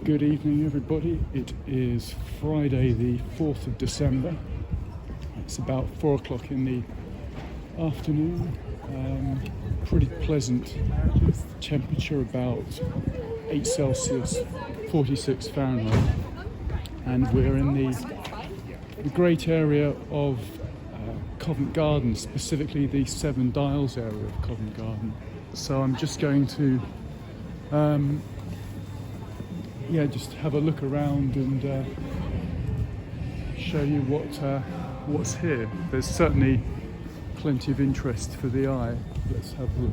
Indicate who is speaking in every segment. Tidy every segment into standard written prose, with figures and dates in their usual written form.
Speaker 1: Good evening, everybody. It is Friday the 4th of December. It's about 4 o'clock in the afternoon. Pretty pleasant temperature, about 8 Celsius, 46 Fahrenheit. And we're in the great area of Covent Garden, specifically the Seven Dials area of Covent Garden. So I'm just going to just have a look around and show you what's here. There's certainly plenty of interest for the eye. Let's have a look.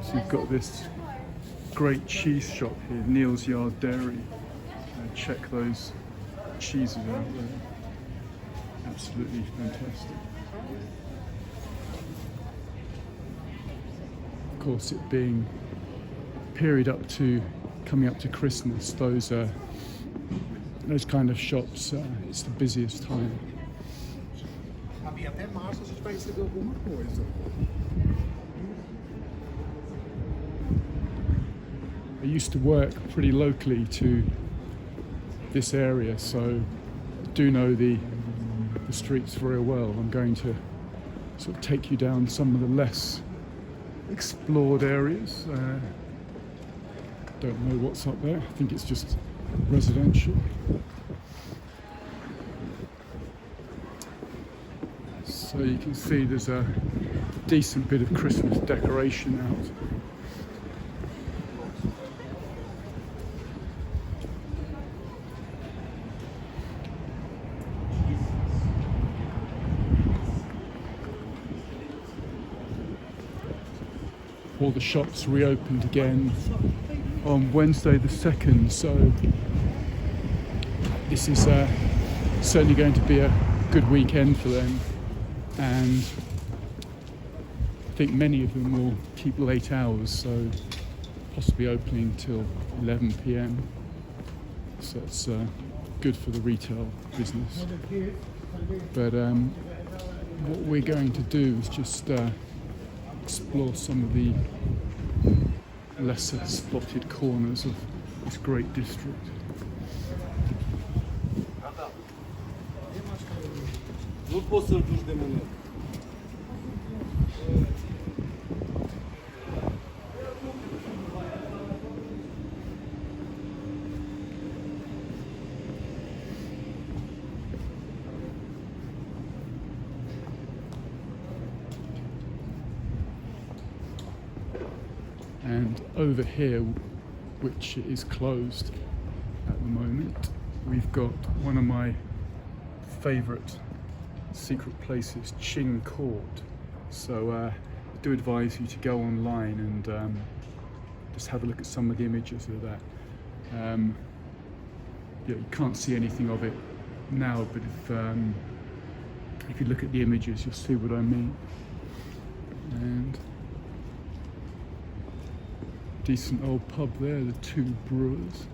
Speaker 1: So you've got this great cheese shop here, Neal's Yard Dairy. Check those cheeses out there. Absolutely fantastic. Of course, it being period coming up to Christmas, those kind of shops, it's the busiest time. I used to work pretty locally to this area, so I do know the streets very well. I'm going to sort of take you down some of the less explored areas. Don't know what's up there. I think it's just residential. So you can see there's a decent bit of Christmas decoration out. All the shops reopened again on Wednesday the 2nd, so this is certainly going to be a good weekend for them, and I think many of them will keep late hours, so possibly opening till 11 p.m. So it's good for the retail business. But what we're going to do is just explore some of the lesser spotted corners of this great district. And over here, which is closed at the moment, we've got one of my favourite secret places, Ching Court. So I do advise you to go online and just have a look at some of the images of that. You can't see anything of it now, but if you look at the images, you'll see what I mean. And decent old pub there, the Two Brewers.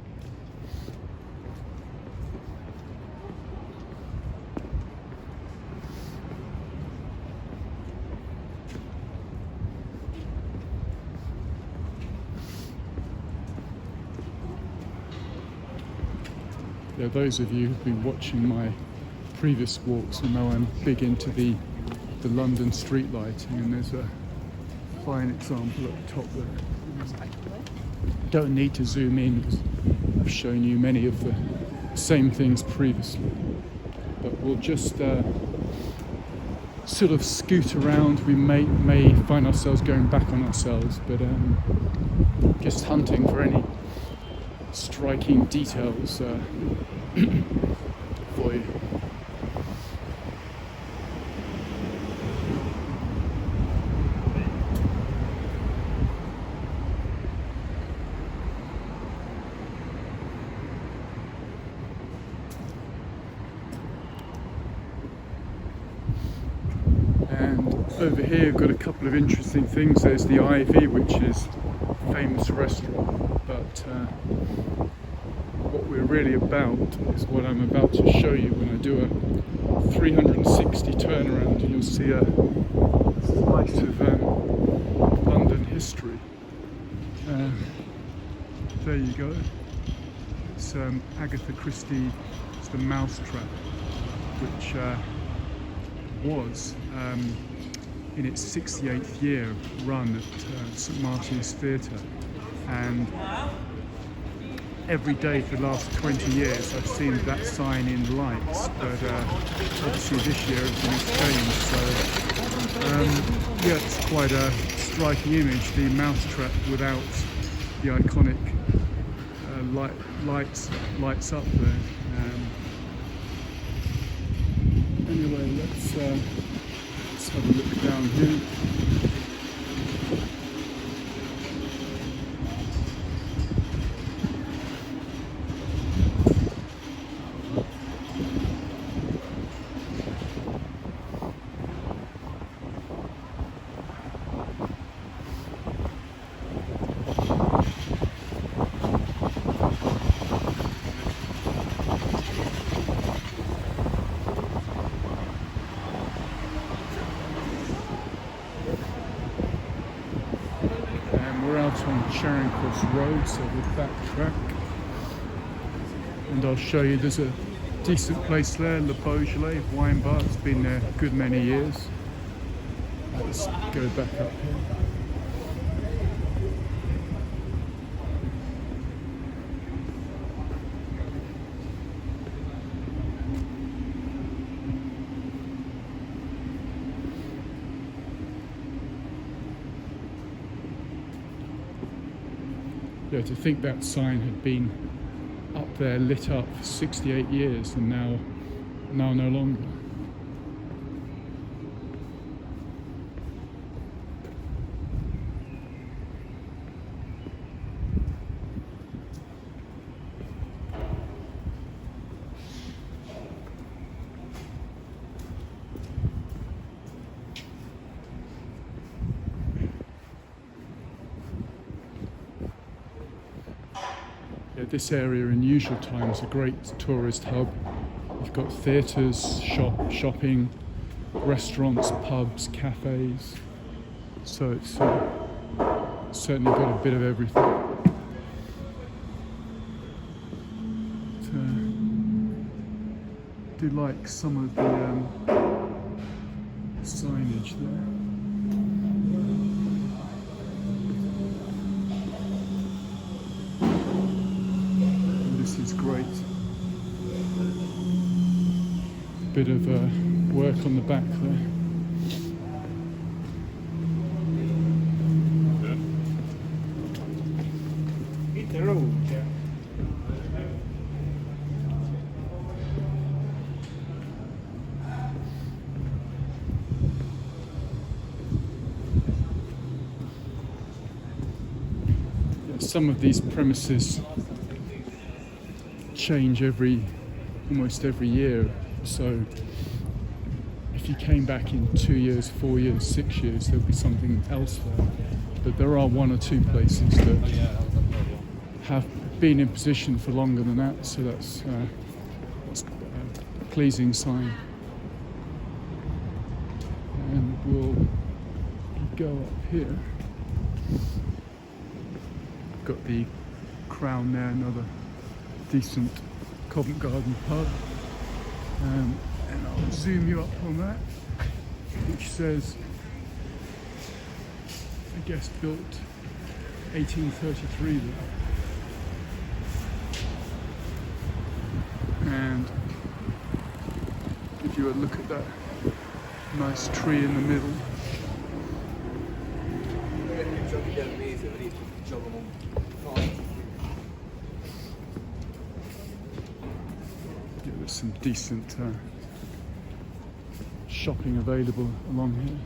Speaker 1: Yeah, those of you who've been watching my previous walks will know I'm big into the London street lighting, and there's a fine example at the top there. Don't need to zoom in because I've shown you many of the same things previously, but we'll just sort of scoot around. We may find ourselves going back on ourselves, but just hunting for any striking details for you. Over here we've got a couple of interesting things. There's the Ivy, which is a famous restaurant, but what we're really about is what I'm about to show you when I do a 360 turnaround, and you'll see a slice of history. There you go. It's Agatha Christie. It's the Mousetrap, which was in its 68th year run at St Martin's Theatre, and every day for the last 20 years I've seen that sign in lights, but obviously this year everything's changed, so yeah, it's quite a striking image, the Mousetrap without the iconic lights up there. Anyway, let's have a look down here. On Charing Cross Road, so we'll backtrack, and I'll show you there's a decent place there, Le Beaujolais wine bar. It's been there a good many years. Let's go back up here. Yeah, to think that sign had been up there lit up for 68 years and now no longer. This area in usual times is a great tourist hub. You've got theatres, shopping, restaurants, pubs, cafes. So it's certainly got a bit of everything. But, do like some of the signage there. Is great. Bit of work on the back there. Hit the road. Some of these premises change almost every year, so if you came back in 2 years, 4 years, 6 years, there'll be something else there. But there are one or two places that have been in position for longer than that, so that's a pleasing sign. And we'll go up here. Got the Crown there, another decent Covent Garden pub, and I'll zoom you up on that, which says, I guess, built 1833 there. And give you a look at that nice tree in the middle. There's some decent shopping available along here.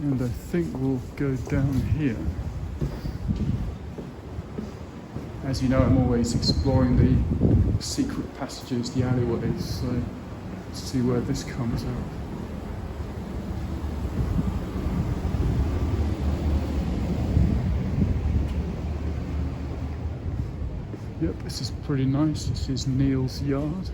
Speaker 1: And I think we'll go down here. As you know, I'm always exploring the secret passages, the alleyways, so let's see where this comes out. Yep, This is pretty nice. This is Neil's yard.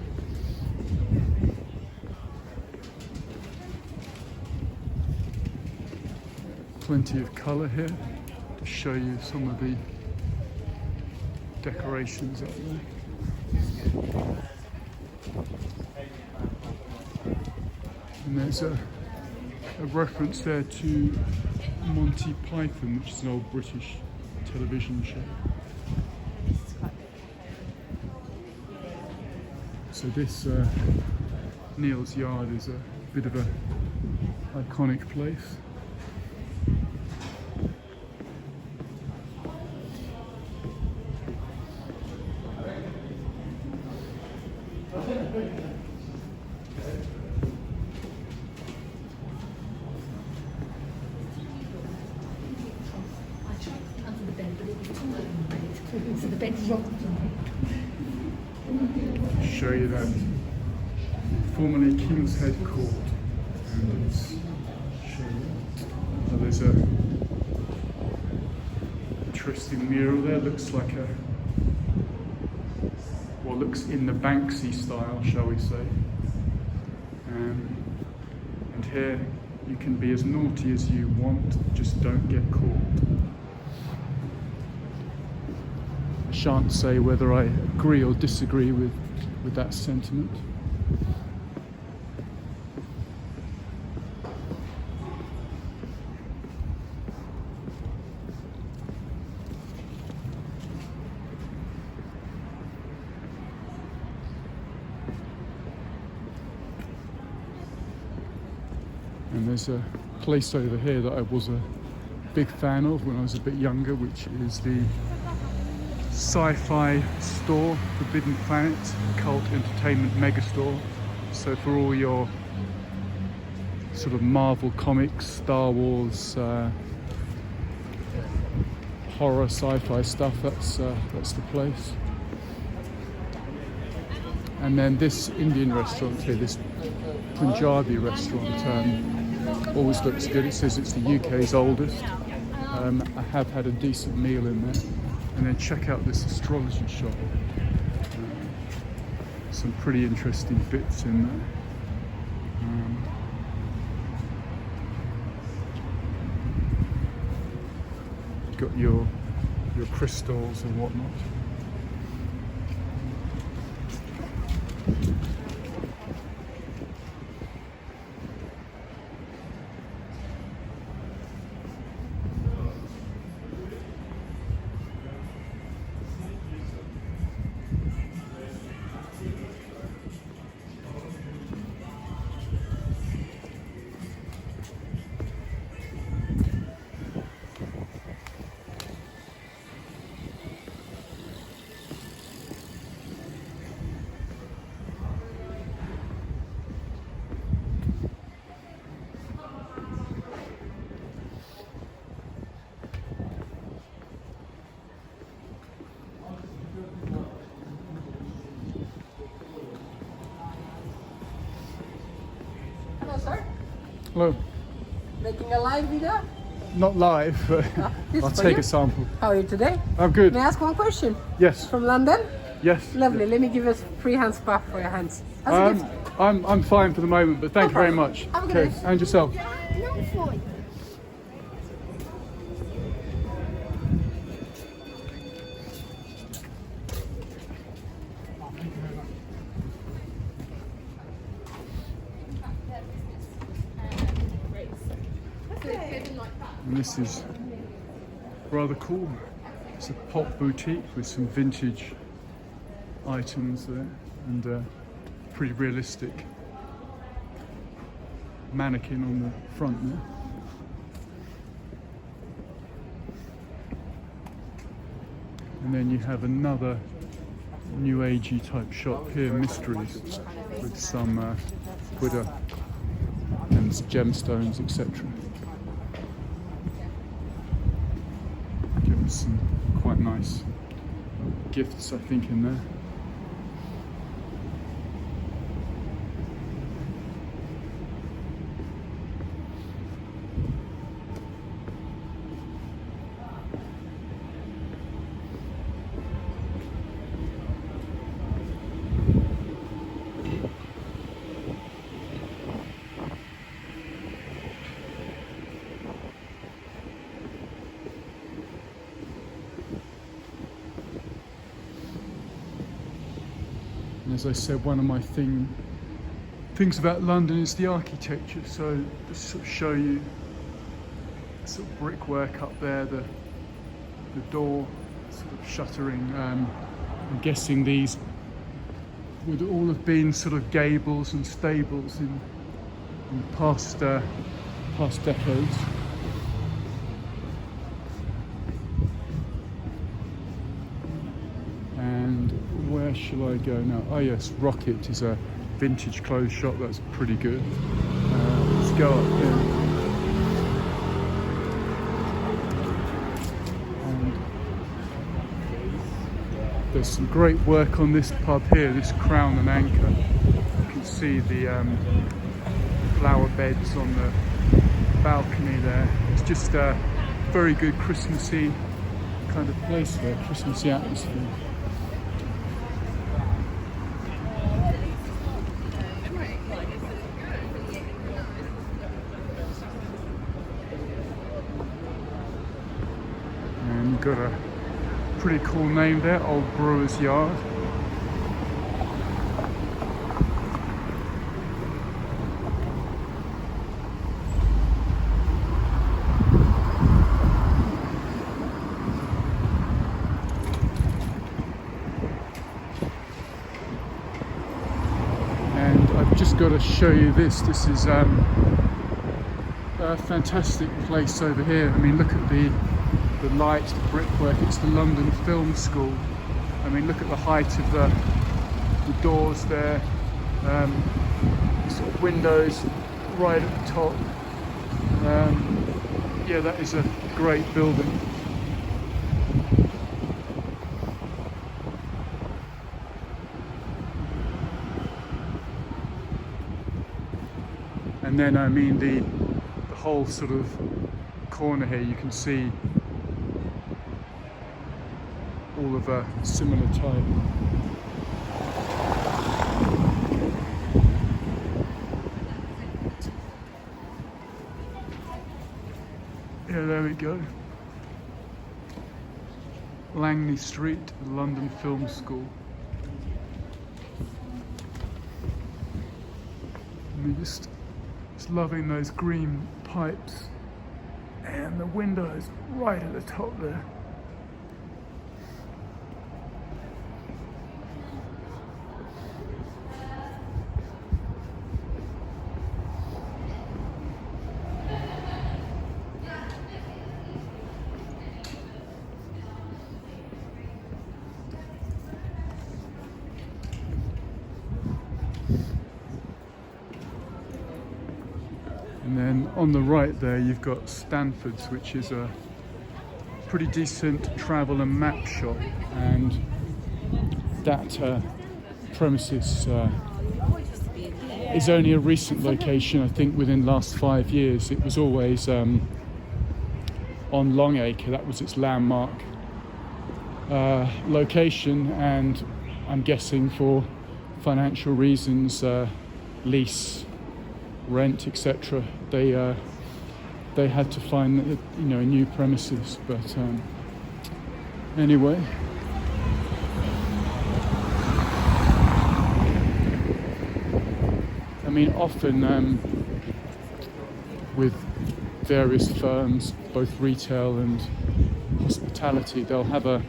Speaker 1: Plenty of colour here to show you some of the decorations up there. And there's a reference there to Monty Python, which is an old British television show. So this Neil's Yard is a bit of a iconic place.
Speaker 2: So the bed's rocked.
Speaker 1: Show you that formerly King's Head Court, and it's there's a interesting mural there. Looks like looks in the Banksy style, shall we say. And here you can be as naughty as you want, just don't get caught. I shan't say whether I agree or disagree with that sentiment. And there's a place over here that I was a big fan of when I was a bit younger, which is the sci-fi store, Forbidden Planet, cult entertainment megastore. So for all your sort of Marvel comics, Star Wars, horror, sci-fi stuff, that's the place. And then this Indian restaurant here, this Punjabi restaurant, always looks good. It says it's the UK's oldest. I have had a decent meal in there. And then check out this astrology shop. Some pretty interesting bits in there. Got your crystals and whatnot.
Speaker 2: Sir?
Speaker 1: Hello.
Speaker 2: Making a live video?
Speaker 1: Not live, but I'll take a sample.
Speaker 2: How are you today?
Speaker 1: I'm good.
Speaker 2: May I ask one question?
Speaker 1: Yes.
Speaker 2: From London?
Speaker 1: Yes.
Speaker 2: Lovely. Let me give you a free hand spa for your hands. How's it going?
Speaker 1: I'm fine for the moment, but thank you very much.
Speaker 2: Have a good day.
Speaker 1: And yourself. And this is rather cool. It's a pop boutique with some vintage items there and a pretty realistic mannequin on the front there. And then you have another new agey type shop here, Mysteries, with some Buddha and gemstones, etc. Some quite nice gifts, I think, in there. as I said, one of my things about London is the architecture. So just sort of show you sort of brickwork up there, the door sort of shuttering. I'm guessing these would all have been sort of gables and stables in past decades. And where shall I go now? Oh yes, Rocket is a vintage clothes shop. That's pretty good. Let's go up there. And there's some great work on this pub here, this Crown and Anchor. You can see the flower beds on the balcony there. It's just a very good Christmassy kind of place there, Christmassy atmosphere. And you've got a pretty cool name there, Old Brewer's Yard. Just got to show you this. This is a fantastic place over here. I mean, look at the lights, the brickwork. It's the London Film School. I mean, look at the height of the doors there. Sort of windows right at the top. Yeah, that is a great building. And then, I mean, the whole sort of corner here, you can see all of a similar type. Yeah, there we go. Langley Street, London Film School. Let me just loving those green pipes and the windows right at the top there. And then on the right there, you've got Stanford's, which is a pretty decent travel and map shop. And that premises is only a recent location. I think within the last 5 years. It was always on Longacre. That was its landmark location. And I'm guessing for financial reasons, lease, rent, etc. They had to find a new premises. But anyway, I mean, often with various firms, both retail and hospitality, they'll have an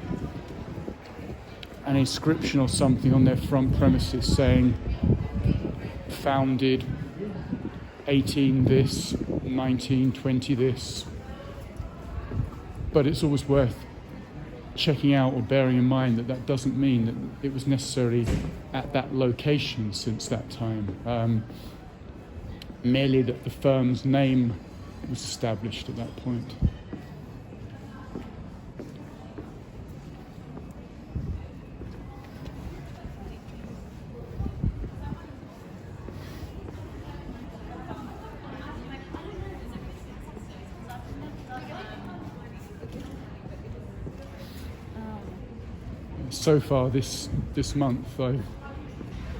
Speaker 1: inscription or something on their front premises saying founded 18 this, 1920 this. But it's always worth checking out or bearing in mind that that doesn't mean that it was necessarily at that location since that time. Merely that the firm's name was established at that point. So far this month, I've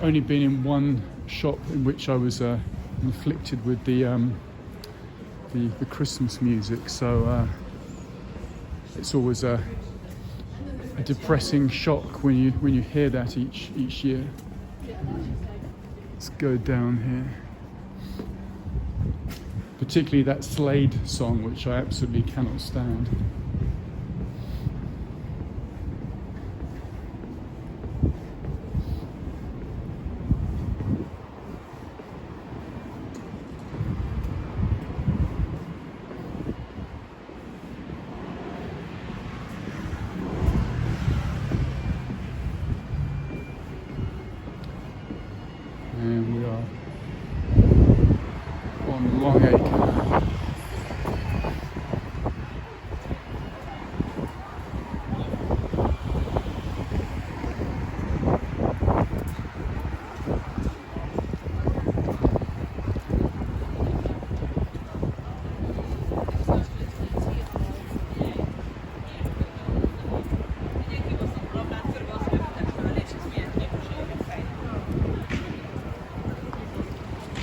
Speaker 1: only been in one shop in which I was inflicted with the Christmas music. So it's always a depressing shock when you hear that each year. Let's go down here. Particularly that Slade song, which I absolutely cannot stand. And we are on Long Acre.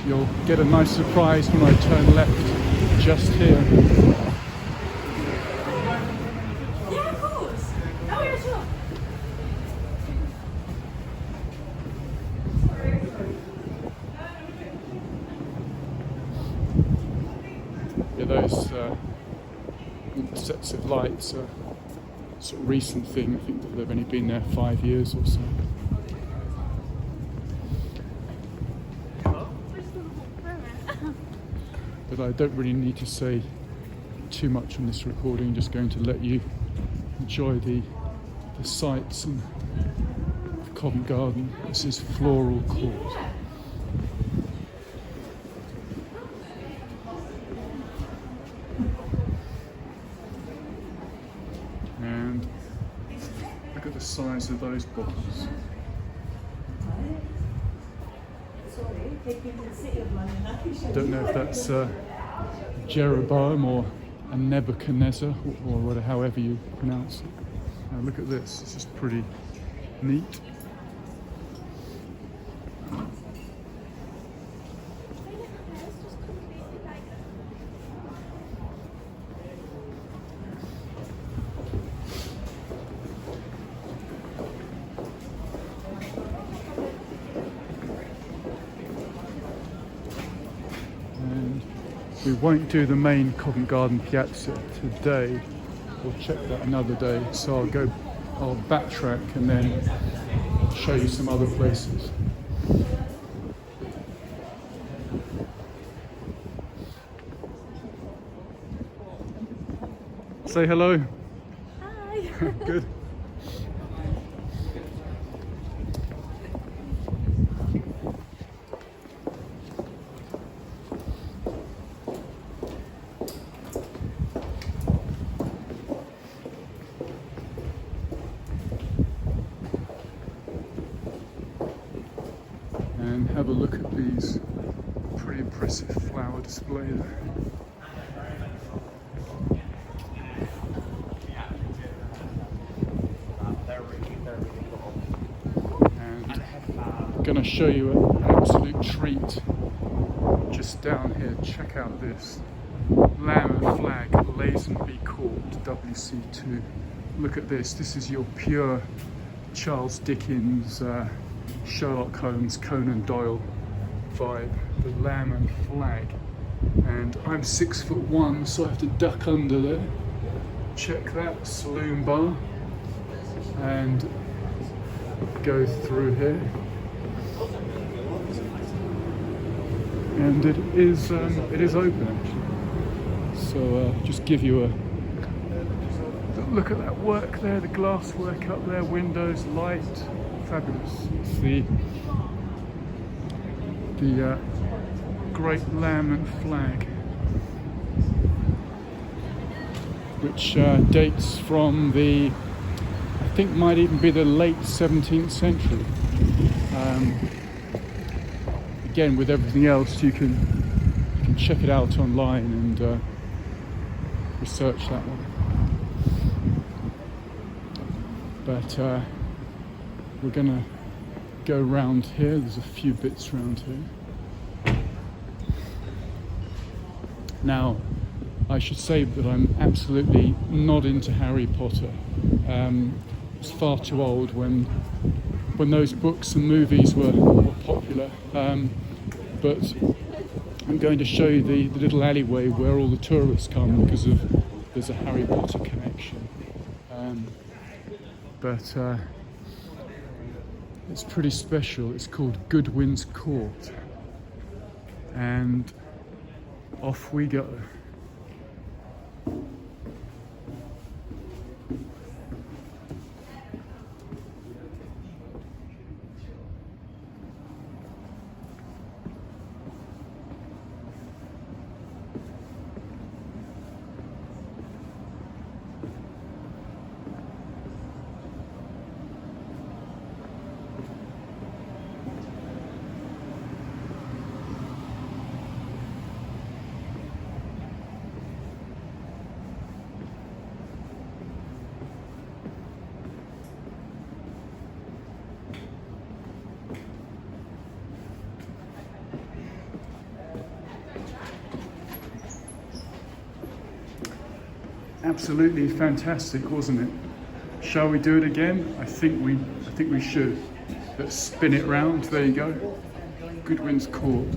Speaker 1: You'll get a nice surprise when I turn left just here.
Speaker 3: Yeah, of course. Oh, yeah, sure.
Speaker 1: Yeah, those sets of lights are a sort of recent thing. I think that they've only been there 5 years or so. But I don't really need to say too much on this recording. I'm just going to let you enjoy the sights and Covent Garden. This is Floral Court. And look at the size of those bottles. I don't know if that's Jeroboam or a Nebuchadnezzar or whatever, however you pronounce it. Now look at this, this is pretty neat. We won't do the main Covent Garden Piazza today. We'll check that another day. So I'll backtrack and then show you some other places. Say hello.
Speaker 3: Hi.
Speaker 1: Good. And have a look at these pretty impressive flower display there. And I'm going to show you an absolute treat just down here. Check out this Lamb and Flag Lazenby Court WC2. Look at this. This is your pure Charles Dickens, Sherlock Holmes, Conan Doyle vibe, the Lamb and Flag. And I'm 6'1", so I have to duck under there. Check that saloon bar and go through here. And it is open actually. So just give you a look at that work there, the glass work up there, windows, light. Fabulous. It's the Great Lamb and Flag, which dates from the, I think might even be the late 17th century. Again, with everything else, you can check it out online and research that one. But we're gonna go round here. There's a few bits around here. Now, I should say that I'm absolutely not into Harry Potter. I was far too old when when those books and movies were popular. But I'm going to show you the little alleyway where all the tourists come because there's a Harry Potter connection. But it's pretty special. It's called Goodwin's Court, and off we go. Absolutely fantastic, wasn't it? Shall we do it again? I think we should. Let's spin it round. There you go. Goodwin's Court.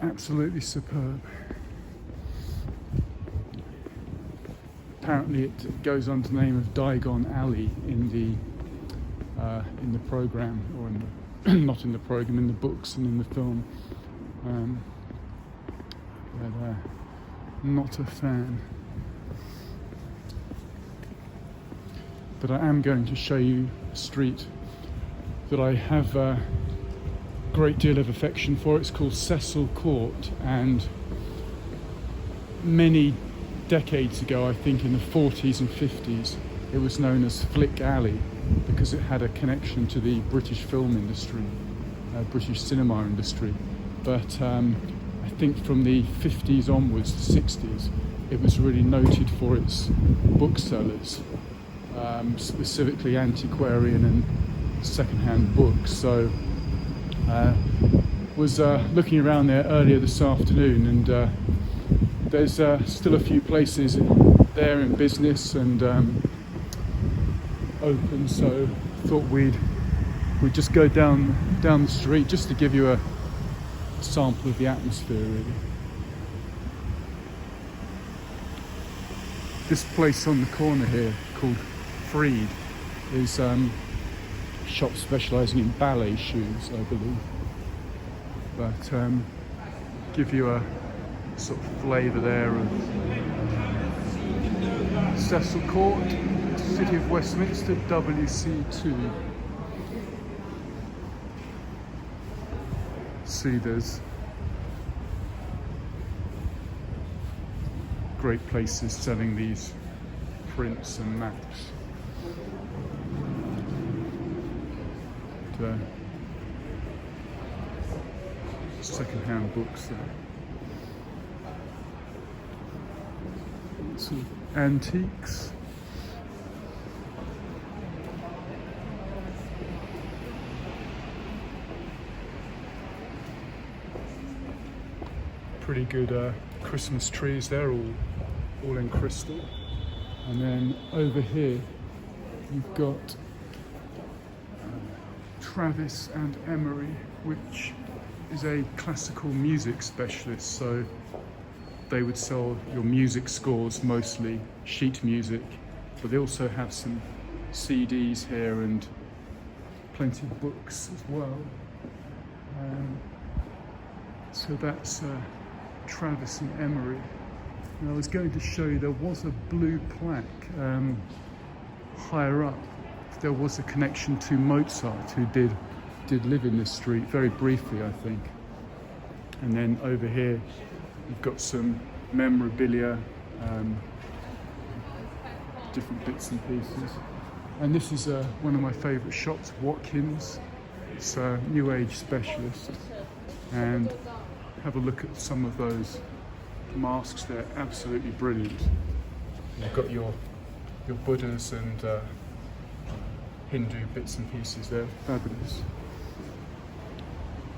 Speaker 1: Absolutely superb. Apparently it goes under the name of Diagon Alley in the program, or in the, not in the program, in the books and in the film. But not a fan. But I am going to show you a street that I have great deal of affection for. It's called Cecil Court, and many decades ago, I think in the 40s and 50s, it was known as Flick Alley because it had a connection to the British film industry, British cinema industry. But I think from the 50s onwards, the 60s, it was really noted for its booksellers, specifically antiquarian and second-hand books. So was looking around there earlier this afternoon, and there's still a few places there in business and open, so thought we'd just go down the street just to give you a sample of the atmosphere, really. This place on the corner here called Freed is shop specialising in ballet shoes, I believe, but give you a sort of flavour there of Cecil Court, City of Westminster, WC2. See, there's great places selling these prints and maps. Second-hand books there. Sort of antiques. Pretty good Christmas trees there, all in crystal. And then over here you've got Travis and Emery, which is a classical music specialist, so they would sell your music scores, mostly sheet music, but they also have some CDs here and plenty of books as well. So that's Travis and Emery. And I was going to show you there was a blue plaque higher up. There was a connection to Mozart, who did live in this street very briefly, I think. And then over here you've got some memorabilia, different bits and pieces. And this is one of my favourite shops, Watkins. It's a New Age specialist. And have a look at some of those masks. They're absolutely brilliant. You've got your Buddhas and Hindu bits and pieces there, fabulous.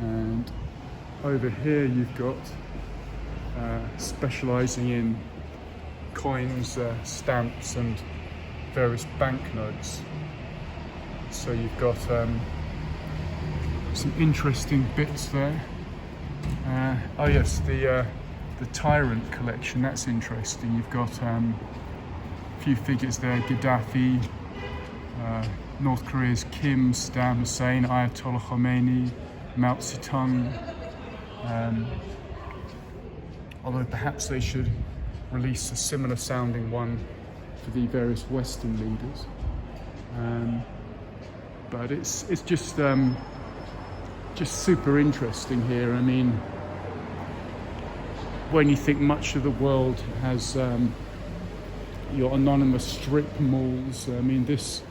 Speaker 1: And over here you've got specialising in coins, stamps and various banknotes. So you've got some interesting bits there. Oh yes, the Tyrant collection, that's interesting. You've got a few figures there, Gaddafi, North Korea's Kim, Saddam Hussein, Ayatollah Khomeini, Mao Zedong. Although perhaps they should release a similar sounding one for the various Western leaders. But it's just super interesting here. I mean, when you think much of the world has your anonymous strip malls, I mean, this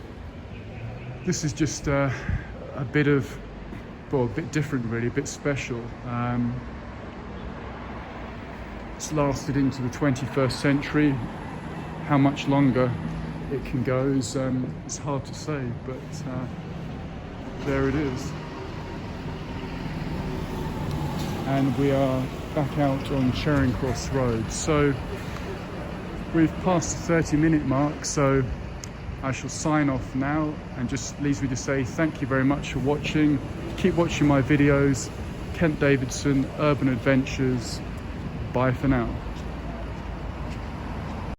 Speaker 1: is just a bit of, well, a bit different really, a bit special. It's lasted into the 21st century. How much longer it can go is it's hard to say, but there it is. And we are back out on Charing Cross Road. So we've passed the 30-minute mark, so I shall sign off now, and just leaves me to say thank you very much for watching. Keep watching my videos. Kent Davidson, Urban Adventures. Bye for now.